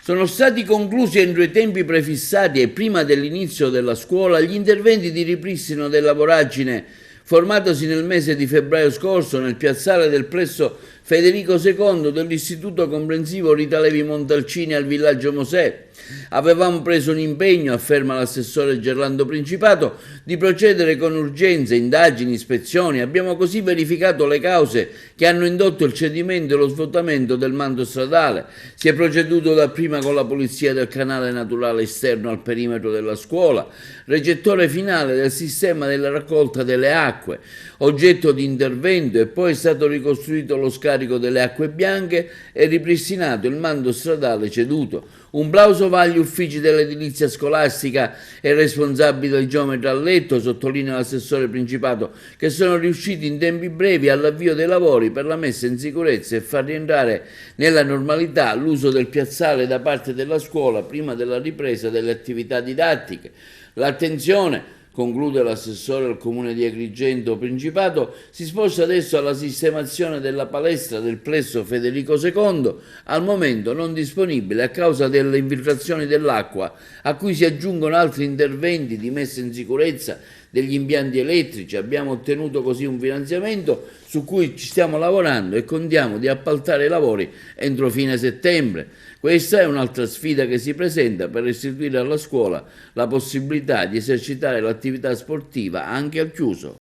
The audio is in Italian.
Sono stati conclusi entro i tempi prefissati e prima dell'inizio della scuola gli interventi di ripristino della voragine formatosi nel mese di febbraio scorso nel piazzale del plesso Federico II dell'Istituto Comprensivo Rita Levi Montalcini al Villaggio Mosè. Avevamo preso un impegno, afferma l'assessore Gerlando Principato, di procedere con urgenza, indagini, ispezioni. Abbiamo così verificato le cause che hanno indotto il cedimento e lo svuotamento del manto stradale. Si è proceduto dapprima con la pulizia del canale naturale esterno al perimetro della scuola, recettore finale del sistema della raccolta delle acque, oggetto di intervento, e poi è stato ricostruito lo scarico delle acque bianche e ripristinato il manto stradale ceduto. Un plauso va agli uffici dell'edilizia scolastica e responsabili del geometra a letto, sottolinea l'assessore Principato, che sono riusciti in tempi brevi all'avvio dei lavori per la messa in sicurezza e far rientrare nella normalità l'uso del piazzale da parte della scuola prima della ripresa delle attività didattiche. L'attenzione, conclude l'assessore al comune di Agrigento Principato, si sposta adesso alla sistemazione della palestra del plesso Federico II, al momento non disponibile a causa delle infiltrazioni dell'acqua, a cui si aggiungono altri interventi di messa in sicurezza degli impianti elettrici. Abbiamo ottenuto così un finanziamento su cui ci stiamo lavorando e contiamo di appaltare i lavori entro fine settembre. Questa è un'altra sfida che si presenta per restituire alla scuola la possibilità di esercitare l'attività sportiva anche al chiuso.